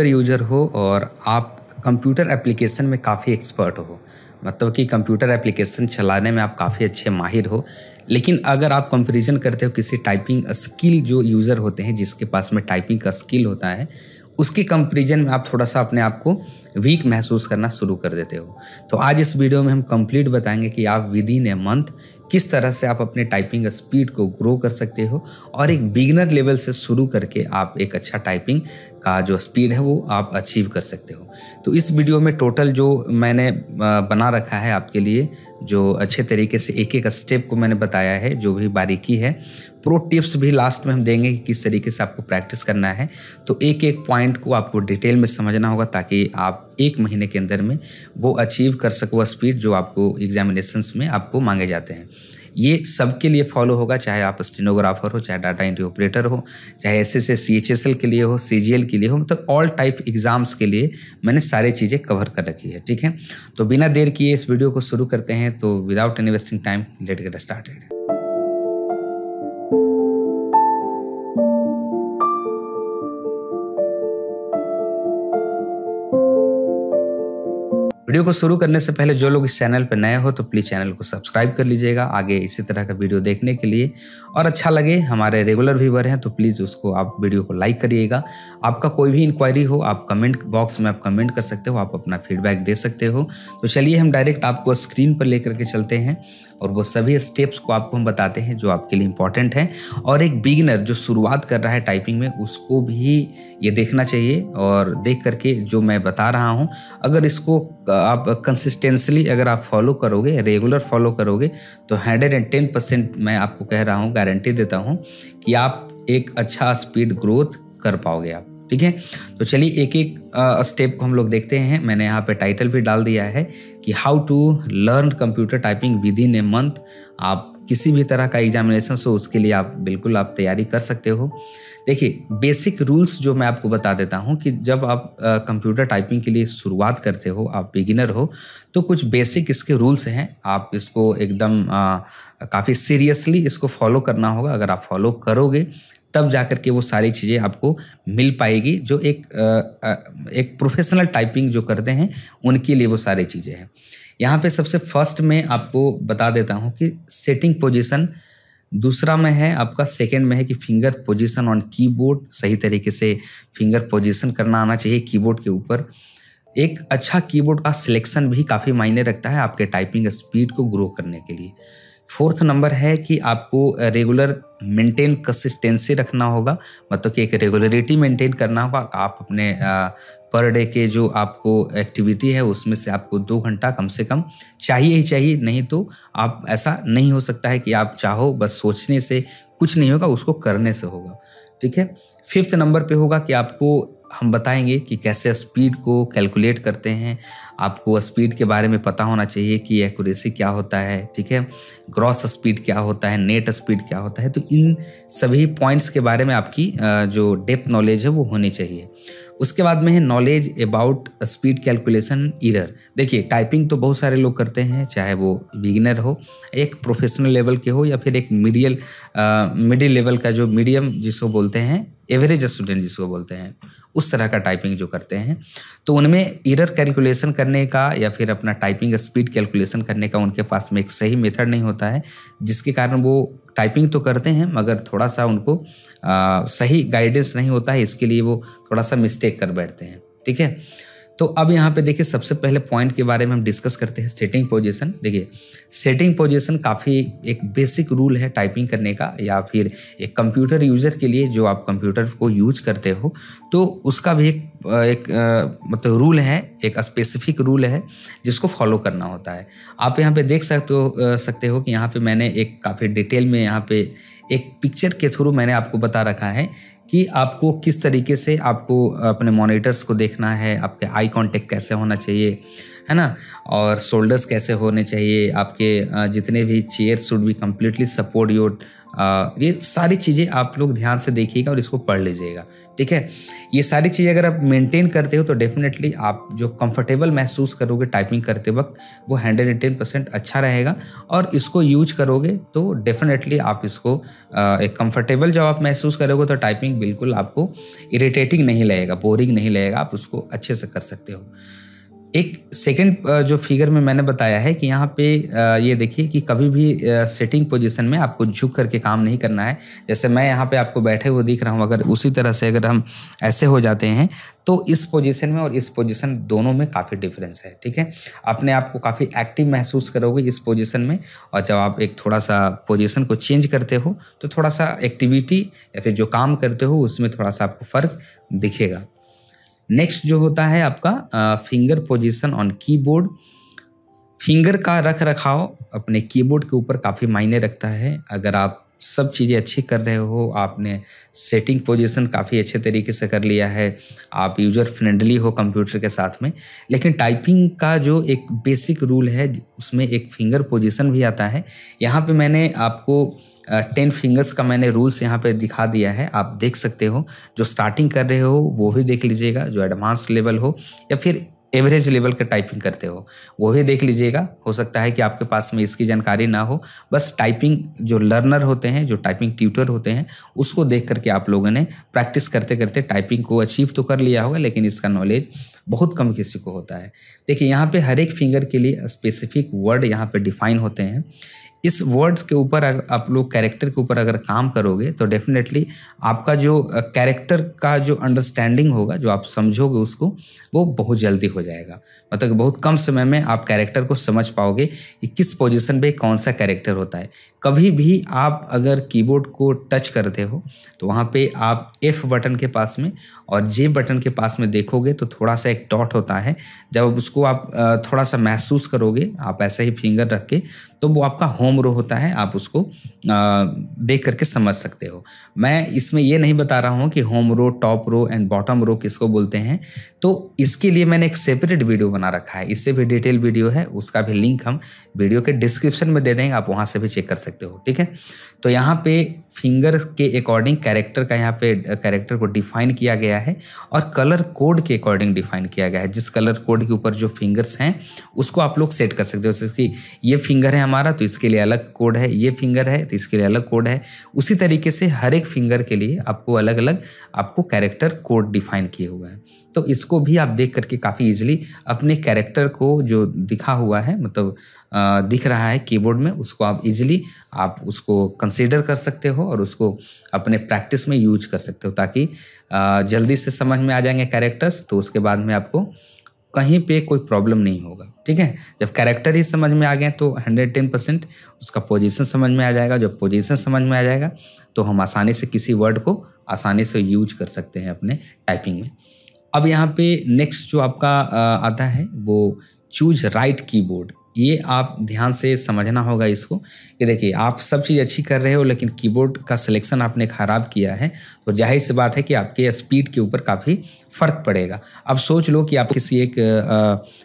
Computer user हो और आप कंप्यूटर एप्लीकेशन में काफ़ी एक्सपर्ट हो, मतलब कि कंप्यूटर एप्लीकेशन चलाने में आप काफ़ी अच्छे माहिर हो, लेकिन अगर आप कंपैरिजन करते हो किसी टाइपिंग स्किल जो यूज़र होते हैं जिसके पास में टाइपिंग का स्किल होता है, उसके कंपैरिजन में आप थोड़ा सा अपने आप को वीक महसूस करना शुरू कर देते हो। तो आज इस वीडियो में हम कंप्लीट बताएंगे कि आप विद इन ए मंथ किस तरह से आप अपने टाइपिंग स्पीड को ग्रो कर सकते हो और एक बिगिनर लेवल से शुरू करके आप एक अच्छा टाइपिंग का जो स्पीड है वो आप अचीव कर सकते हो। तो इस वीडियो में टोटल जो मैंने बना रखा है आपके लिए, जो अच्छे तरीके से एक एक स्टेप को मैंने बताया है, जो भी बारीकी है, प्रो टिप्स भी लास्ट में हम देंगे कि किस तरीके से आपको प्रैक्टिस करना है। तो एक एक पॉइंट को आपको डिटेल में समझना होगा ताकि आप एक महीने के अंदर में वो अचीव कर सको स्पीड जो आपको एग्जामिनेशंस में आपको मांगे जाते हैं। ये सबके लिए फॉलो होगा, चाहे आप स्टेनोग्राफर हो, चाहे डाटा एंट्री ऑपरेटर हो, चाहे एसएससी सीएचएसएल के लिए हो, सीजीएल के लिए हो, मतलब ऑल टाइप एग्जाम्स के लिए मैंने सारी चीज़ें कवर कर रखी है। ठीक है, तो बिना देर किए इस वीडियो को शुरू करते हैं। तो without any wasting time, let's get started. Video को शुरू करने से पहले जो लोग इस चैनल पर नए हो तो प्लीज़ चैनल को सब्सक्राइब कर लीजिएगा आगे इसी तरह का वीडियो देखने के लिए, और अच्छा लगे, हमारे रेगुलर व्यूवर हैं तो प्लीज़ उसको आप वीडियो को लाइक करिएगा। आपका कोई भी इंक्वायरी हो आप कमेंट बॉक्स में आप कमेंट कर सकते हो, आप अपना फीडबैक दे सकते हो। तो चलिए हम डायरेक्ट आपको स्क्रीन पर लेकर के चलते हैं और वो सभी स्टेप्स को आपको हम बताते हैं जो आपके लिए इम्पॉर्टेंट है, और एक बिगिनर जो शुरुआत कर रहा है टाइपिंग में उसको भी ये देखना चाहिए। और देख करके जो मैं बता रहा हूँ, अगर इसको आप कंसिस्टेंसली अगर आप फॉलो करोगे, रेगुलर फॉलो करोगे, तो 110% मैं आपको कह रहा हूँ, गारंटी देता हूँ कि आप एक अच्छा स्पीड ग्रोथ कर पाओगे आप। ठीक है, तो चलिए एक एक स्टेप को हम लोग देखते हैं। मैंने यहाँ पे टाइटल भी डाल दिया है कि how to learn computer typing within a month. आप किसी भी तरह का एग्जामिनेशन हो उसके लिए आप बिल्कुल आप तैयारी कर सकते हो। देखिए, बेसिक रूल्स जो मैं आपको बता देता हूँ कि जब आप कंप्यूटर टाइपिंग के लिए शुरुआत करते हो, आप बिगिनर हो, तो कुछ बेसिक इसके रूल्स हैं। आप इसको एकदम काफ़ी सीरियसली इसको फॉलो करना होगा। अगर आप फॉलो करोगे तब जाकर के वो सारी चीज़ें आपको मिल पाएगी जो एक प्रोफेशनल टाइपिंग जो करते हैं उनके लिए वो सारी चीज़ें हैं। यहाँ पे सबसे फर्स्ट में आपको बता देता हूँ कि सेटिंग पोजीशन, दूसरा में है आपका, सेकंड में है कि फिंगर पोजीशन ऑन कीबोर्ड, सही तरीके से फिंगर पोजीशन करना आना चाहिए कीबोर्ड के ऊपर। एक अच्छा कीबोर्ड का सिलेक्शन भी काफ़ी मायने रखता है आपके टाइपिंग स्पीड को ग्रो करने के लिए। फोर्थ नंबर है कि आपको रेगुलर मेंटेन कंसिस्टेंसी रखना होगा, मतलब कि एक रेगुलरिटी मेंटेन करना होगा। आप अपने पर डे के जो आपको एक्टिविटी है उसमें से आपको 2 घंटा कम से कम चाहिए ही चाहिए, नहीं तो आप ऐसा नहीं हो सकता है कि आप चाहो बस सोचने से कुछ नहीं होगा, उसको करने से होगा। ठीक है, फिफ्थ नंबर पे होगा कि आपको हम बताएंगे कि कैसे स्पीड को कैलकुलेट करते हैं। आपको स्पीड के बारे में पता होना चाहिए कि एक्यूरेसी क्या होता है, ठीक है, ग्रॉस स्पीड क्या होता है, नेट स्पीड क्या होता है। तो इन सभी पॉइंट्स के बारे में आपकी जो डेप्थ नॉलेज है वो होनी चाहिए। उसके बाद में है knowledge about speed calculation error. देखिए, टाइपिंग तो बहुत सारे लोग करते हैं, चाहे वो बिगिनर हो, एक प्रोफेशनल लेवल के हो, या फिर एक मिडिल लेवल का जो मीडियम जिसको बोलते हैं, एवरेज स्टूडेंट जिसको बोलते हैं, उस तरह का टाइपिंग जो करते हैं। तो उनमें एरर कैलकुलेशन करने का या फिर अपना टाइपिंग स्पीड कैलकुलेशन करने का उनके पास में एक सही मेथड नहीं होता है, जिसके कारण वो टाइपिंग तो करते हैं मगर थोड़ा सा उनको सही गाइडेंस नहीं होता है, इसके लिए वो थोड़ा सा मिस्टेक कर बैठते हैं। ठीक है, तो अब यहाँ पे देखिए, सबसे पहले पॉइंट के बारे में हम डिस्कस करते हैं, सेटिंग पोजीशन। देखिए, सेटिंग पोजीशन काफ़ी एक बेसिक रूल है टाइपिंग करने का, या फिर एक कंप्यूटर यूज़र के लिए जो आप कंप्यूटर को यूज करते हो, तो उसका भी एक मतलब रूल है, एक स्पेसिफिक रूल है जिसको फॉलो करना होता है। आप यहाँ पे देख सकते हो कि यहाँ पे मैंने एक काफ़ी डिटेल में यहाँ पे एक पिक्चर के थ्रू मैंने आपको बता रखा है कि आपको किस तरीके से आपको अपने मॉनिटर्स को देखना है, आपके आई कांटेक्ट कैसे होना चाहिए, है ना, और शोल्डर्स कैसे होने चाहिए, आपके जितने भी chair should be completely support your ये सारी चीज़ें आप लोग ध्यान से देखिएगा और इसको पढ़ लीजिएगा, ठीक है। ये सारी चीज़ें अगर आप मेंटेन करते हो तो डेफिनेटली आप जो कंफर्टेबल महसूस करोगे टाइपिंग करते वक्त वो 110% अच्छा रहेगा, और इसको यूज करोगे तो डेफिनेटली आप इसको एक कंफर्टेबल जब आप महसूस करोगे तो टाइपिंग बिल्कुल आपको इरिटेटिंग नहीं लगेगा, बोरिंग नहीं लगेगा, आप उसको अच्छे से कर सकते हो। एक सेकंड जो फिगर में मैंने बताया है कि यहाँ पे ये देखिए कि कभी भी सेटिंग पोजीशन में आपको झुक करके काम नहीं करना है। जैसे मैं यहाँ पे आपको बैठे हुए दिख रहा हूँ, अगर उसी तरह से अगर हम ऐसे हो जाते हैं तो इस पोजीशन में और इस पोजीशन दोनों में काफ़ी डिफरेंस है, ठीक है। अपने आप को काफ़ी एक्टिव महसूस करोगे इस पोजीशन में, और जब आप एक थोड़ा सा पोजीशन को चेंज करते हो तो थोड़ा सा एक्टिविटी या फिर जो काम करते हो उसमें थोड़ा सा आपको फ़र्क दिखेगा। नेक्स्ट जो होता है आपका finger position on keyboard. Finger का रख रखाव अपने कीबोर्ड के ऊपर काफ़ी मायने रखता है। अगर आप सब चीज़ें अच्छी कर रहे हो, आपने सेटिंग पोजीशन काफ़ी अच्छे तरीके से कर लिया है, आप यूजर फ्रेंडली हो कंप्यूटर के साथ में, लेकिन टाइपिंग का जो एक बेसिक रूल है उसमें एक फिंगर पोजीशन भी आता है। यहाँ पे मैंने आपको 10 फिंगर्स का मैंने रूल्स यहाँ पे दिखा दिया है, आप देख सकते हो। जो स्टार्टिंग कर रहे हो वो भी देख लीजिएगा, जो एडवांस लेवल हो या फिर एवरेज लेवल का टाइपिंग करते हो वो भी देख लीजिएगा। हो सकता है कि आपके पास में इसकी जानकारी ना हो, बस टाइपिंग जो लर्नर होते हैं, जो टाइपिंग ट्यूटर होते हैं, उसको देख करके आप लोगों ने प्रैक्टिस करते करते टाइपिंग को अचीव तो कर लिया होगा, लेकिन इसका नॉलेज बहुत कम किसी को होता है। देखिए यहाँ पे हर एक फिंगर के लिए स्पेसिफिक वर्ड यहाँ पे डिफाइन होते हैं। इस वर्ड्स के ऊपर अगर आप लोग कैरेक्टर के ऊपर अगर काम करोगे तो डेफिनेटली आपका जो कैरेक्टर का जो अंडरस्टैंडिंग होगा, जो आप समझोगे उसको, वो बहुत जल्दी हो जाएगा। मतलब बहुत कम समय में आप कैरेक्टर को समझ पाओगे कि किस पोजीशन पे कौन सा कैरेक्टर होता है। कभी भी आप अगर कीबोर्ड को टच करते हो तो वहाँ पे आप F बटन के पास में और J बटन के पास में देखोगे तो थोड़ा सा एक डॉट होता है। जब उसको आप थोड़ा सा महसूस करोगे, आप ऐसे ही फिंगर रख के, तो वो आपका होम रो होता है, आप उसको देख करके समझ सकते हो। मैं इसमें ये नहीं बता रहा हूँ कि home row, top row and bottom row किसको बोलते हैं, तो इसके लिए मैंने एक सेपरेट वीडियो बना रखा है, इससे भी डिटेल वीडियो है, उसका भी लिंक हम वीडियो के डिस्क्रिप्शन में दे देंगे, आप वहाँ से भी चेक कर सकते हो, ठीक है। तो यहाँ पे फिंगर के अकॉर्डिंग कैरेक्टर का यहाँ पे कैरेक्टर को डिफाइन किया गया है और कलर कोड के अकॉर्डिंग डिफाइन किया गया है। जिस कलर कोड के ऊपर जो फिंगर्स हैं उसको आप लोग सेट कर सकते हो। जैसे कि ये फिंगर है हमारा तो इसके लिए अलग कोड है, ये फिंगर है तो इसके लिए अलग कोड है। उसी तरीके से हर एक फिंगर के लिए आपको अलग अलग आपको कैरेक्टर कोड डिफाइन किए हुए हैं। तो इसको भी आप देख करके काफ़ी इजीली अपने कैरेक्टर को जो दिखा हुआ है, मतलब दिख रहा है कीबोर्ड में, उसको आप इजीली आप उसको कंसीडर कर सकते हो और उसको अपने प्रैक्टिस में यूज कर सकते हो, ताकि जल्दी से समझ में आ जाएंगे कैरेक्टर्स। तो उसके बाद में आपको कहीं पे कोई प्रॉब्लम नहीं होगा, ठीक है। जब कैरेक्टर ही समझ में आ गए तो 110% उसका पोजीशन समझ में आ जाएगा। जब पोजीशन समझ में आ जाएगा तो हम आसानी से किसी वर्ड को आसानी से यूज कर सकते हैं अपने टाइपिंग में। अब यहाँ पे नेक्स्ट जो आपका आता है वो चूज राइट कीबोर्ड। ये आप ध्यान से समझना होगा इसको कि देखिए आप सब चीज़ अच्छी कर रहे हो लेकिन कीबोर्ड का सिलेक्शन आपने ख़राब किया है तो जाहिर सी बात है कि आपके स्पीड के ऊपर काफ़ी फ़र्क पड़ेगा। अब सोच लो कि आप किसी एक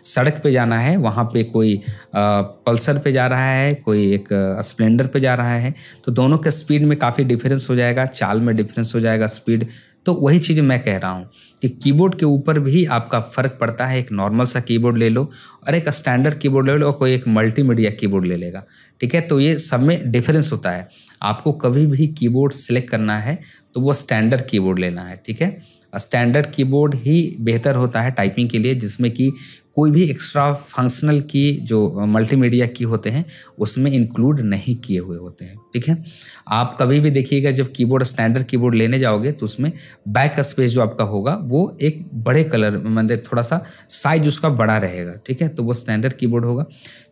सड़क पे जाना है, वहाँ पे कोई पल्सर पे जा रहा है, कोई एक स्प्लेंडर पे जा रहा है, तो दोनों के स्पीड में काफ़ी डिफरेंस हो जाएगा, चाल में डिफरेंस हो जाएगा, स्पीड। तो वही चीज़ मैं कह रहा हूँ कि कीबोर्ड के ऊपर भी आपका फ़र्क पड़ता है। एक नॉर्मल सा कीबोर्ड ले लो और एक स्टैंडर्ड कीबोर्ड ले लो और कोई एक मल्टीमीडिया कीबोर्ड ले लेगा, ठीक है। तो ये सब में डिफरेंस होता है। आपको कभी भी कीबोर्ड सिलेक्ट करना है तो वो स्टैंडर्ड कीबोर्ड लेना है, ठीक है। स्टैंडर्ड कीबोर्ड ही बेहतर होता है टाइपिंग के लिए, जिसमें कि कोई भी एक्स्ट्रा फंक्शनल की जो मल्टीमीडिया की होते हैं उसमें इंक्लूड नहीं किए हुए होते हैं, ठीक है। आप कभी भी देखिएगा जब कीबोर्ड स्टैंडर्ड कीबोर्ड लेने जाओगे तो उसमें बैक स्पेस जो आपका होगा वो एक बड़े कलर, मतलब थोड़ा सा साइज उसका बड़ा रहेगा, ठीक है। तो वो स्टैंडर्ड कीबोर्ड होगा।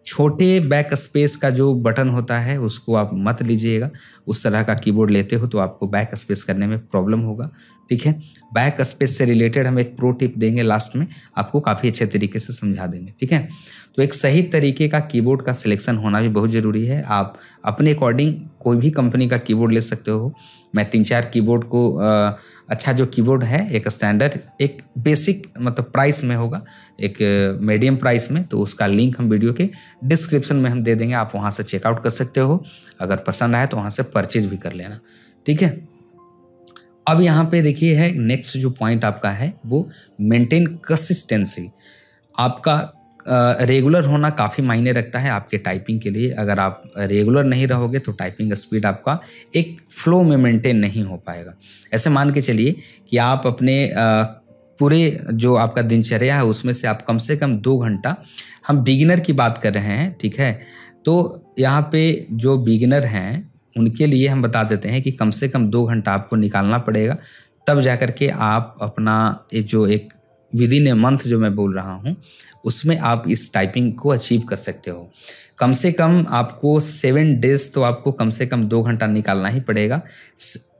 छोटे बैक स्पेस का जो बटन होता है उसको आप मत लीजिएगा। उस तरह का कीबोर्ड लेते हो तो आपको बैक स्पेस करने में प्रॉब्लम होगा, ठीक है। बैक स्पेस से रिलेटेड हम एक प्रो टिप देंगे लास्ट में, आपको काफ़ी अच्छे तरीके से समझा देंगे, ठीक है। तो एक सही तरीके का कीबोर्ड का सिलेक्शन होना भी बहुत ज़रूरी है। आप अपने अकॉर्डिंग कोई भी कंपनी का कीबोर्ड ले सकते हो। मैं 3-4 कीबोर्ड को अच्छा जो कीबोर्ड है एक स्टैंडर्ड एक बेसिक मतलब प्राइस में होगा, एक मीडियम प्राइस में, तो उसका लिंक हम वीडियो के डिस्क्रिप्शन में हम दे देंगे, आप वहाँ से चेकआउट कर सकते हो। अगर पसंद आए तो वहाँ से परचेज भी कर लेना, ठीक है। अब यहाँ पे देखिए है नेक्स्ट जो पॉइंट आपका है वो मेंटेन कंसिस्टेंसी। आपका रेगुलर होना काफ़ी मायने रखता है आपके टाइपिंग के लिए। अगर आप रेगुलर नहीं रहोगे तो टाइपिंग स्पीड आपका एक फ्लो में मेंटेन नहीं हो पाएगा। ऐसे मान के चलिए कि आप अपने पूरे जो आपका दिनचर्या है उसमें से कम से 2 घंटा, हम बिगिनर की बात कर रहे हैं, ठीक है। तो यहाँ पे जो बिगिनर हैं उनके लिए हम बता देते हैं कि कम से कम 2 घंटा आपको निकालना पड़ेगा, तब जा कर के आप अपना एक विदिन ए मंथ जो मैं बोल रहा हूँ उसमें आप इस टाइपिंग को अचीव कर सकते हो। कम से कम आपको 7 डेज तो आपको कम से कम 2 घंटा निकालना ही पड़ेगा।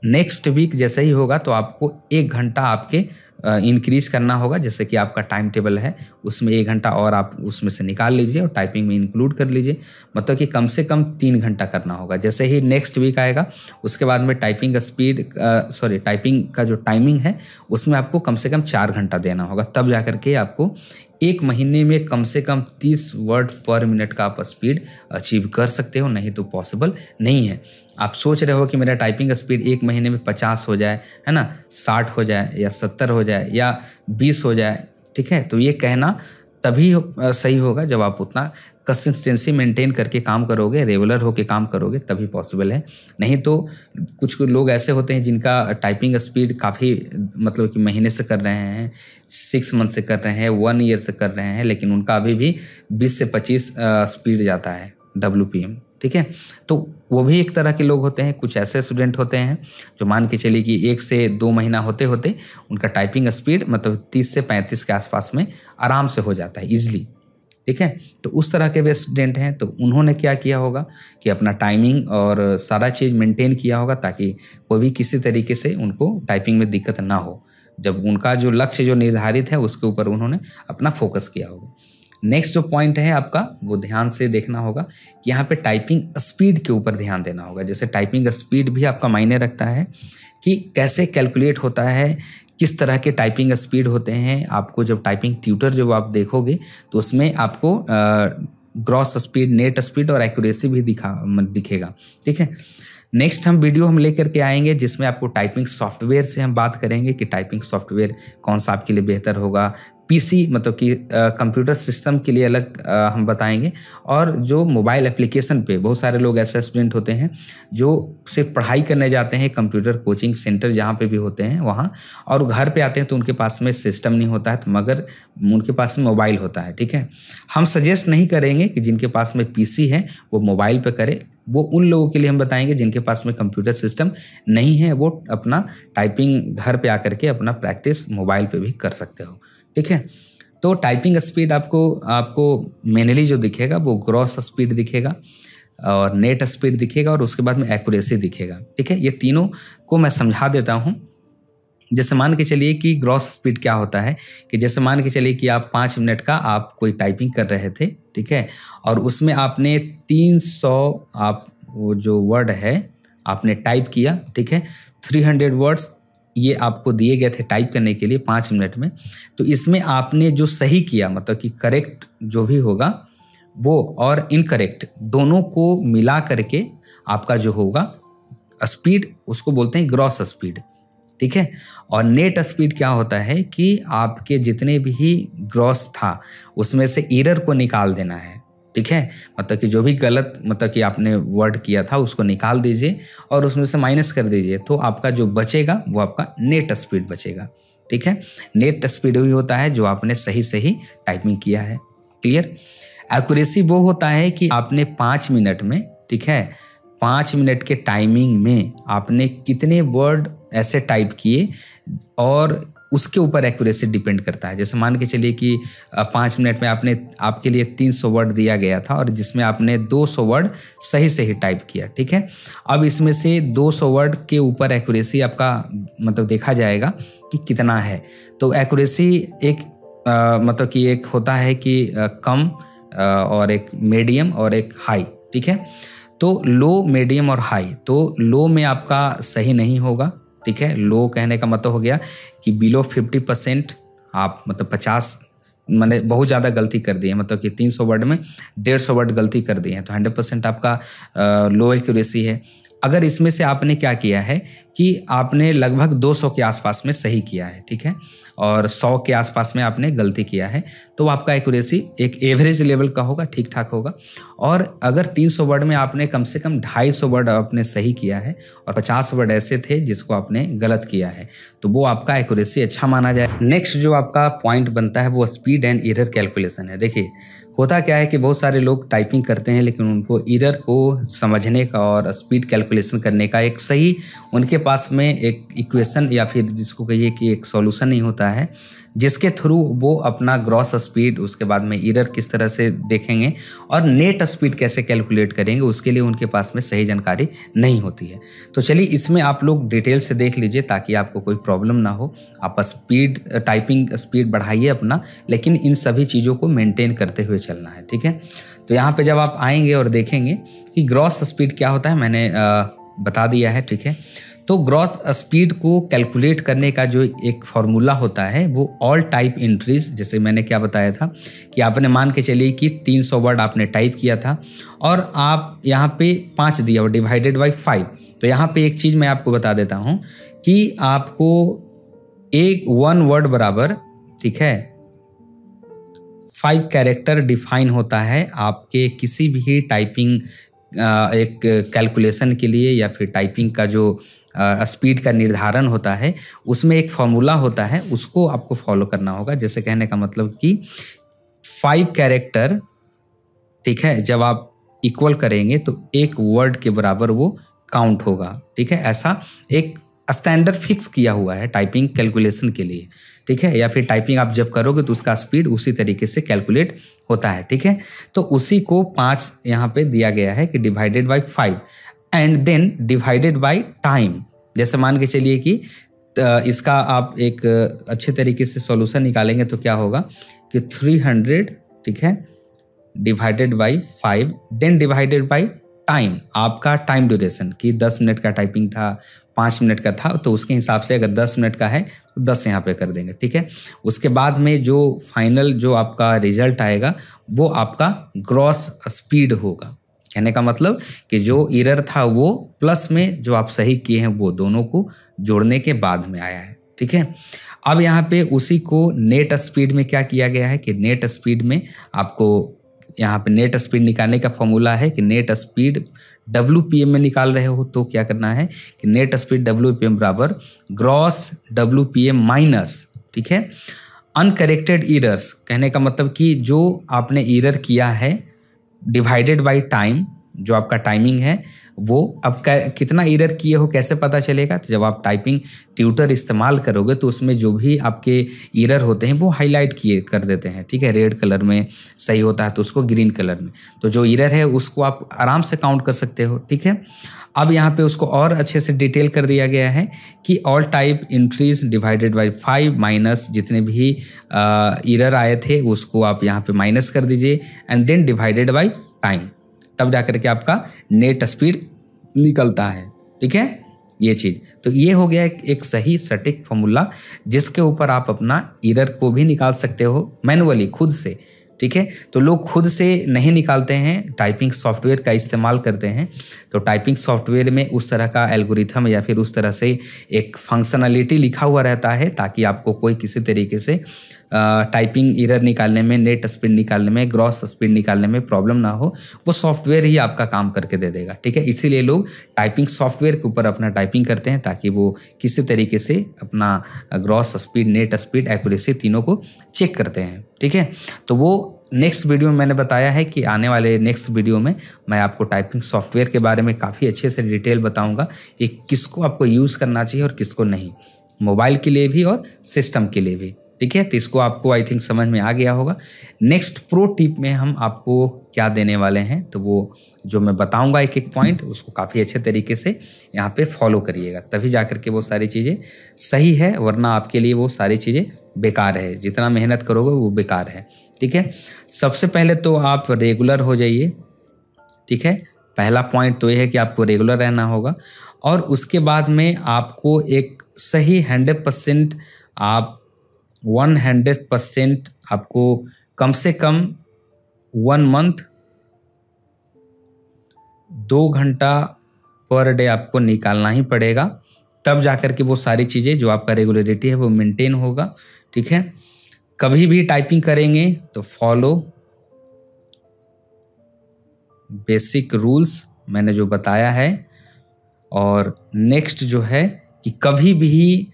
नेक्स्ट वीक जैसे ही होगा तो आपको 1 घंटा आपके इंक्रीज करना होगा, जैसे कि आपका टाइम टेबल है उसमें 1 घंटा और आप उसमें से निकाल लीजिए और टाइपिंग में इंक्लूड कर लीजिए, मतलब कि कम से कम 3 घंटा करना होगा। जैसे ही नेक्स्ट वीक आएगा उसके बाद में टाइपिंग का जो टाइमिंग है उसमें आपको कम से कम 4 घंटा देना होगा, तब जा कर के आपको 1 महीने में कम से कम 30 वर्ड पर मिनट का आप स्पीड अचीव कर सकते हो, नहीं तो पॉसिबल नहीं है। आप सोच रहे हो कि मेरा टाइपिंग स्पीड 1 महीने में 50 हो जाए, है ना, 60 हो जाए या 70 हो जाए या 20 हो जाए, ठीक है, तो ये कहना तभी सही होगा जब आप उतना कंसिस्टेंसी मेंटेन करके काम करोगे, रेगुलर होके काम करोगे, तभी पॉसिबल है। नहीं तो कुछ लोग ऐसे होते हैं जिनका टाइपिंग स्पीड काफ़ी मतलब कि महीने से कर रहे हैं, 6 मंथ से कर रहे हैं, 1 ईयर से कर रहे हैं, लेकिन उनका अभी भी 20 से 25 स्पीड जाता है WPM, ठीक है। तो वो भी एक तरह के लोग होते हैं। कुछ ऐसे स्टूडेंट होते हैं जो मान के चलिए कि 1 से 2 महीना होते होते उनका टाइपिंग स्पीड मतलब 30 से 35 के आसपास में आराम से हो जाता है ईजिली, ठीक है। तो उस तरह के वे स्टूडेंट हैं, तो उन्होंने क्या किया होगा कि अपना टाइमिंग और सारा चीज़ मेंटेन किया होगा ताकि कोई भी किसी तरीके से उनको टाइपिंग में दिक्कत ना हो। जब उनका जो लक्ष्य जो निर्धारित है उसके ऊपर उन्होंने अपना फोकस किया होगा। नेक्स्ट जो पॉइंट है आपका वो ध्यान से देखना होगा कि यहाँ पे टाइपिंग स्पीड के ऊपर ध्यान देना होगा। जैसे टाइपिंग स्पीड भी आपका मायने रखता है कि कैसे कैलकुलेट होता है, किस तरह के टाइपिंग स्पीड होते हैं। आपको जब टाइपिंग ट्यूटर जब आप देखोगे तो उसमें आपको ग्रॉस स्पीड, नेट स्पीड और एक्यूरेसी भी दिखेगा, ठीक है। नेक्स्ट हम वीडियो लेकर के आएंगे जिसमें आपको टाइपिंग सॉफ्टवेयर से हम बात करेंगे कि टाइपिंग सॉफ्टवेयर कौन सा आपके लिए बेहतर होगा। पीसी मतलब कि कंप्यूटर सिस्टम के लिए अलग हम बताएंगे, और जो मोबाइल एप्लीकेशन पे बहुत सारे लोग ऐसे स्टूडेंट होते हैं जो सिर्फ पढ़ाई करने जाते हैं कंप्यूटर कोचिंग सेंटर जहाँ पे भी होते हैं वहाँ, और घर पे आते हैं तो उनके पास में सिस्टम नहीं होता है, तो मगर उनके पास में मोबाइल होता है, ठीक है। हम सजेस्ट नहीं करेंगे कि जिनके पास में पीसी है वो मोबाइल पे करे, वो उन लोगों के लिए हम बताएंगे जिनके पास में कंप्यूटर सिस्टम नहीं है, वो अपना टाइपिंग घर पे आकर के अपना प्रैक्टिस मोबाइल पे भी कर सकते हो, ठीक है। तो टाइपिंग स्पीड आपको मेनली जो दिखेगा वो ग्रॉस स्पीड दिखेगा और नेट स्पीड दिखेगा और उसके बाद में एक्यूरेसी दिखेगा, ठीक है। ये तीनों को मैं समझा देता हूँ। जैसे मान के चलिए कि ग्रॉस स्पीड क्या होता है कि जैसे मान के चलिए कि आप 5 मिनट का आप कोई टाइपिंग कर रहे थे, ठीक है, और उसमें आपने 300 आप वो जो वर्ड है आपने टाइप किया, ठीक है, 300 वर्ड्स ये आपको दिए गए थे टाइप करने के लिए 5 मिनट में। तो इसमें आपने जो सही किया मतलब कि करेक्ट जो भी होगा वो और इनकरेक्ट दोनों को मिला करके आपका जो होगा स्पीड उसको बोलते हैं ग्रॉस स्पीड, ठीक है। और नेट स्पीड क्या होता है कि आपके जितने भी ग्रॉस था उसमें से एरर को निकाल देना है, ठीक है। मतलब कि जो भी गलत मतलब कि आपने वर्ड किया था उसको निकाल दीजिए और उसमें से माइनस कर दीजिए, तो आपका जो बचेगा वो आपका नेट स्पीड बचेगा, ठीक है। नेट स्पीड वही होता है जो आपने सही टाइपिंग किया है, क्लियर। एक्यूरेसी वो होता है कि आपने 5 मिनट में, ठीक है, 5 मिनट के टाइमिंग में आपने कितने वर्ड ऐसे टाइप किए और उसके ऊपर एक्यूरेसी डिपेंड करता है। जैसे मान के चलिए कि 5 मिनट में आपके लिए 300 वर्ड दिया गया था और जिसमें आपने 200 वर्ड सही टाइप किया, ठीक है। अब इसमें से 200 वर्ड के ऊपर एक्यूरेसी आपका मतलब देखा जाएगा कि कितना है। तो एक्यूरेसी एक मतलब कि एक होता है कि कम और एक मीडियम और एक हाई, ठीक है। तो लो, मीडियम और हाई, तो लो में आपका सही नहीं होगा, ठीक है। लो कहने का मतलब हो गया कि बिलो 50% आप मतलब 50 मैंने बहुत ज़्यादा गलती कर दी है, मतलब कि 300 वर्ड में 150 वर्ड गलती कर दी है, तो 100% आपका लो एक्यूरेसी है। अगर इसमें से आपने क्या किया है कि आपने लगभग 200 के आसपास में सही किया है, ठीक है, और 100 के आसपास में आपने गलती किया है, तो आपका एक्यूरेसी एक एवरेज लेवल का होगा, ठीक ठाक होगा। और अगर 300 वर्ड में आपने कम से कम 250 वर्ड आपने सही किया है और 50 वर्ड ऐसे थे जिसको आपने गलत किया है, तो वो आपका एक्यूरेसी अच्छा माना जाए। नेक्स्ट जो आपका पॉइंट बनता है वो स्पीड एंड एरर कैलकुलेशन है। देखिए होता क्या है कि बहुत सारे लोग टाइपिंग करते हैं लेकिन उनको एरर को समझने का और स्पीड कैलकुलेशन करने का एक सही उनके पास में एक इक्वेशन या फिर जिसको कहिए कि एक सॉल्यूशन नहीं होता है, जिसके थ्रू वो अपना ग्रॉस स्पीड, उसके बाद में एरर किस तरह से देखेंगे और नेट स्पीड कैसे कैलकुलेट करेंगे, उसके लिए उनके पास में सही जानकारी नहीं होती है। तो चलिए इसमें आप लोग डिटेल से देख लीजिए ताकि आपको कोई प्रॉब्लम ना हो। आप स्पीड टाइपिंग स्पीड बढ़ाइए अपना, लेकिन इन सभी चीज़ों को मेंटेन करते हुए चलना है, ठीक है। तो यहाँ पे जब आप आएंगे और देखेंगे कि ग्रॉस स्पीड क्या होता है, मैंने बता दिया है, ठीक है। तो ग्रॉस स्पीड को कैलकुलेट करने का जो एक फॉर्मूला होता है वो ऑल टाइप एंट्रीज, जैसे मैंने क्या बताया था कि आपने मान के चलिए कि 300 वर्ड आपने टाइप किया था और आप यहाँ पे 5 दिया और डिवाइडेड बाई 5। तो यहाँ पे एक चीज़ मैं आपको बता देता हूँ कि आपको एक 1 वर्ड बराबर, ठीक है, 5 कैरेक्टर डिफाइन होता है आपके किसी भी टाइपिंग एक कैलकुलेशन के लिए या फिर टाइपिंग का जो स्पीड का निर्धारण होता है, उसमें एक फॉर्मूला होता है, उसको आपको फॉलो करना होगा। जैसे कहने का मतलब कि 5 कैरेक्टर, ठीक है, जब आप इक्वल करेंगे तो एक वर्ड के बराबर वो काउंट होगा, ठीक है। ऐसा एक स्टैंडर्ड फिक्स किया हुआ है टाइपिंग कैलकुलेशन के लिए, ठीक है, या फिर टाइपिंग आप जब करोगे तो उसका स्पीड उसी तरीके से कैलकुलेट होता है, ठीक है। तो उसी को 5 यहाँ पे दिया गया है कि divided by 5 and then divided by time. जैसे मान के चलिए कि इसका आप एक अच्छे तरीके से सॉल्यूशन निकालेंगे तो क्या होगा कि 300, ठीक है, divided by 5 then divided by time, आपका टाइम ड्यूरेशन कि 10 मिनट का टाइपिंग था, 5 मिनट का था, तो उसके हिसाब से अगर 10 मिनट का है तो 10 यहाँ पे कर देंगे, ठीक है। उसके बाद में जो फाइनल जो आपका रिजल्ट आएगा वो आपका ग्रॉस स्पीड होगा। कहने का मतलब कि जो एरर था वो प्लस में जो आप सही किए हैं वो दोनों को जोड़ने के बाद में आया है, ठीक है। अब यहाँ पे उसी को नेट स्पीड में क्या किया गया है कि नेट स्पीड में आपको यहाँ पे नेट स्पीड निकालने का फॉर्मूला है कि नेट स्पीड WPM में निकाल रहे हो तो क्या करना है कि नेट स्पीड WPM बराबर ग्रॉस WPM माइनस, ठीक है, अनकरेक्टेड एरर्स। कहने का मतलब कि जो आपने एरर किया है डिवाइडेड बाई टाइम, जो आपका टाइमिंग है वो अब कितना एरर किए हो कैसे पता चलेगा, तो जब आप टाइपिंग ट्यूटर इस्तेमाल करोगे तो उसमें जो भी आपके एरर होते हैं वो हाईलाइट किए कर देते हैं, ठीक है। रेड कलर में सही होता है तो उसको ग्रीन कलर में, तो जो एरर है उसको आप आराम से काउंट कर सकते हो, ठीक है। अब यहाँ पे उसको और अच्छे से डिटेल कर दिया गया है कि all type entries divided by 5 minus जितने भी एरर आए थे उसको आप यहाँ पे माइनस कर दीजिए and then divided by time, तब जाकर के आपका नेट स्पीड निकलता है, ठीक है। ये चीज़ तो ये हो गया एक सही सटीक फॉर्मूला जिसके ऊपर आप अपना एरर को भी निकाल सकते हो मैनुअली खुद से, ठीक है। तो लोग खुद से नहीं निकालते हैं, टाइपिंग सॉफ्टवेयर का इस्तेमाल करते हैं। तो टाइपिंग सॉफ्टवेयर में उस तरह का एल्गोरिथम या फिर उस तरह से एक फंक्शनलिटी लिखा हुआ रहता है ताकि आपको कोई किसी तरीके से टाइपिंग एरर निकालने में, नेट स्पीड निकालने में, ग्रॉस स्पीड निकालने में प्रॉब्लम ना हो, वो सॉफ्टवेयर ही आपका काम करके दे देगा, ठीक है। इसीलिए लोग टाइपिंग सॉफ्टवेयर के ऊपर अपना टाइपिंग करते हैं ताकि वो किसी तरीके से अपना gross speed, net speed, accuracy तीनों को चेक करते हैं, ठीक है। तो वो नेक्स्ट वीडियो में मैंने बताया है कि आने वाले नेक्स्ट वीडियो में मैं आपको टाइपिंग सॉफ्टवेयर के बारे में काफ़ी अच्छे से डिटेल बताऊंगा, ये किसको आपको यूज़ करना चाहिए और किसको नहीं, मोबाइल के लिए भी और सिस्टम के लिए भी, ठीक है। तो इसको आपको आई थिंक समझ में आ गया होगा। नेक्स्ट प्रो टिप में हम आपको क्या देने वाले हैं तो वो जो मैं बताऊंगा एक एक पॉइंट उसको काफ़ी अच्छे तरीके से यहाँ पे फॉलो करिएगा, तभी जा कर के वो सारी चीज़ें सही है, वरना आपके लिए वो सारी चीज़ें बेकार है, जितना मेहनत करोगे वो बेकार है, ठीक है। सबसे पहले तो आप रेगुलर हो जाइए, ठीक है, पहला पॉइंट तो ये है कि आपको रेगुलर रहना होगा, और उसके बाद में आपको एक सही 100% आप 100% आपको कम से कम 1 मंथ 2 घंटा पर डे आपको निकालना ही पड़ेगा, तब जाकर के वो सारी चीज़ें जो आपका रेगुलरिटी है वो मेंटेन होगा। ठीक है, कभी भी टाइपिंग करेंगे तो फॉलो बेसिक रूल्स मैंने जो बताया है। और नेक्स्ट जो है कि कभी भी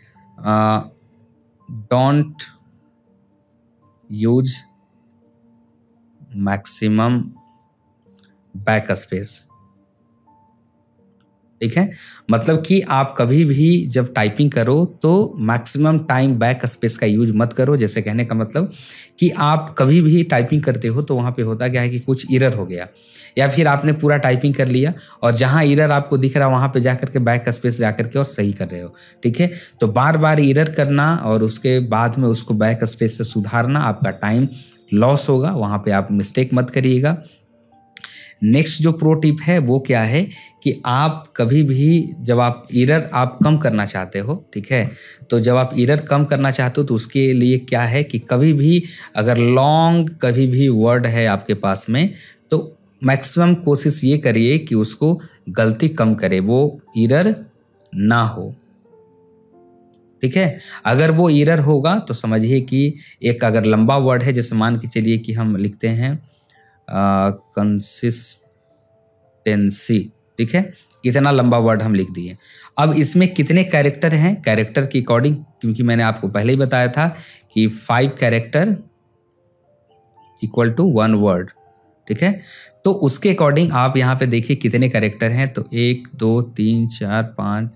don't use maximum back space. ठीक है, मतलब कि आप कभी भी जब टाइपिंग करो तो मैक्सिमम टाइम बैक स्पेस का यूज मत करो। जैसे कहने का मतलब कि आप कभी भी टाइपिंग करते हो तो वहाँ पे होता क्या है कि कुछ एरर हो गया, या फिर आपने पूरा टाइपिंग कर लिया और जहाँ एरर आपको दिख रहा है वहाँ पे जाकर के बैक स्पेस जाकर के और सही कर रहे हो। ठीक है, तो बार बार एरर करना और उसके बाद में उसको बैक स्पेस से सुधारना, आपका टाइम लॉस होगा, वहाँ पे आप मिस्टेक मत करिएगा। नेक्स्ट जो प्रो टिप है वो क्या है कि आप कभी भी जब आप एरर आप कम करना चाहते हो, ठीक है, तो जब आप एरर कम करना चाहते हो तो उसके लिए क्या है कि कभी भी अगर लॉन्ग कभी भी वर्ड है आपके पास में तो मैक्सिमम कोशिश ये करिए कि उसको गलती कम करे, वो एरर ना हो। ठीक है, अगर वो एरर होगा तो समझिए कि एक अगर लंबा वर्ड है, जैसे मान के चलिए कि हम लिखते हैं कंसिस्टेंसी। ठीक है, इतना लंबा वर्ड हम लिख दिए। अब इसमें कितने कैरेक्टर हैं, कैरेक्टर के अकॉर्डिंग, क्योंकि मैंने आपको पहले ही बताया था कि 5 कैरेक्टर इक्वल टू 1 वर्ड। ठीक है, तो उसके अकॉर्डिंग आप यहाँ पे देखिए कितने कैरेक्टर हैं, तो 1 2 3 4 5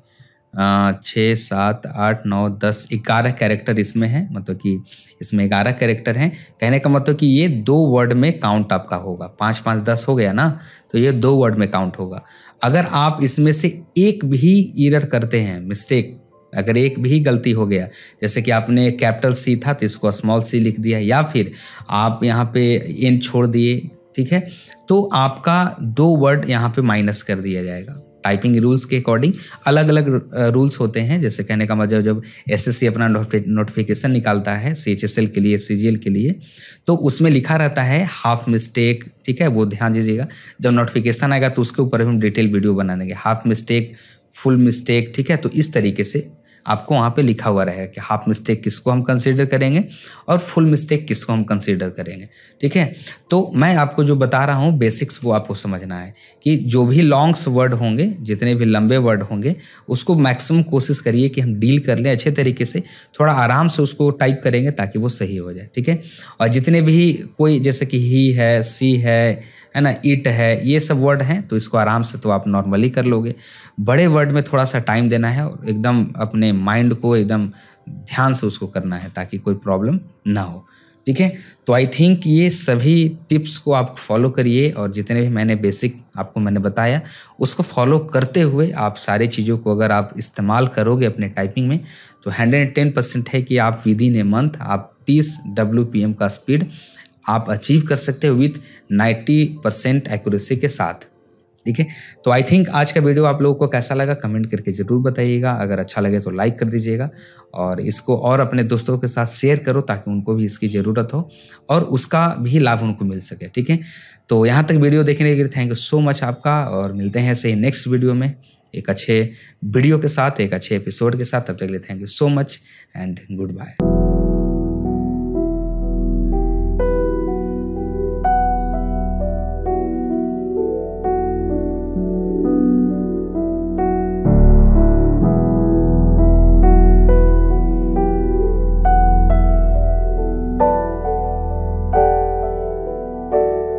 6 7 8 9 10 11 कैरेक्टर इसमें हैं, मतलब कि इसमें 11 कैरेक्टर हैं। कहने का मतलब कि ये 2 वर्ड में काउंट आपका होगा। 5 5 10 हो गया ना, तो ये 2 वर्ड में काउंट होगा। अगर आप इसमें से एक भी एरर करते हैं, मिस्टेक, अगर एक भी गलती हो गया, जैसे कि आपने कैपिटल सी था तो इसको स्मॉल सी लिख दिया, या फिर आप यहाँ पे एन छोड़ दिए, ठीक है, तो आपका 2 वर्ड यहाँ पे माइनस कर दिया जाएगा। टाइपिंग रूल्स के अकॉर्डिंग अलग अलग रूल्स होते हैं। जैसे कहने का मतलब जब एसएससी अपना नोटिफिकेशन निकालता है सीएचएसएल के लिए, सीजीएल के लिए, तो उसमें लिखा रहता है हाफ मिस्टेक। ठीक है, वो ध्यान दीजिएगा, जब नोटिफिकेशन आएगा तो उसके ऊपर हम डिटेल वीडियो बना देंगे, हाफ मिस्टेक, फुल मिस्टेक। ठीक है, तो इस तरीके से आपको वहाँ पे लिखा हुआ रहेगा कि हाफ मिस्टेक किसको हम कंसीडर करेंगे और फुल मिस्टेक किसको हम कंसीडर करेंगे। ठीक है, तो मैं आपको जो बता रहा हूँ बेसिक्स वो आपको समझना है कि जो भी लॉन्ग्स वर्ड होंगे, जितने भी लंबे वर्ड होंगे, उसको मैक्सिमम कोशिश करिए कि हम डील कर लें अच्छे तरीके से, थोड़ा आराम से उसको टाइप करेंगे ताकि वो सही हो जाए। ठीक है, और जितने भी कोई जैसे कि ही है, सी है ना, इट है, ये सब वर्ड हैं तो इसको आराम से तो आप नॉर्मली कर लोगे। बड़े वर्ड में थोड़ा सा टाइम देना है और एकदम अपने माइंड को एकदम ध्यान से उसको करना है ताकि कोई प्रॉब्लम ना हो। ठीक है, तो आई थिंक ये सभी टिप्स को आप फॉलो करिए, और जितने भी मैंने बेसिक आपको मैंने बताया उसको फॉलो करते हुए आप सारी चीज़ों को अगर आप इस्तेमाल करोगे अपने टाइपिंग में तो 110% है कि आप विद इन ए मंथ आप 30 WPM का स्पीड आप अचीव कर सकते हो विथ 90% एक्यूरेसी के साथ। ठीक है, तो आई थिंक आज का वीडियो आप लोगों को कैसा लगा कमेंट करके ज़रूर बताइएगा। अगर अच्छा लगे तो लाइक कर दीजिएगा और इसको और अपने दोस्तों के साथ शेयर करो ताकि उनको भी इसकी ज़रूरत हो और उसका भी लाभ उनको मिल सके। ठीक है, तो यहाँ तक वीडियो देखने के लिए थैंक यू सो मच आपका, और मिलते हैं ऐसे ही नेक्स्ट वीडियो में एक अच्छे वीडियो के साथ, एक अच्छे एपिसोड के साथ। तब तक के लिए thank you so much and good bye.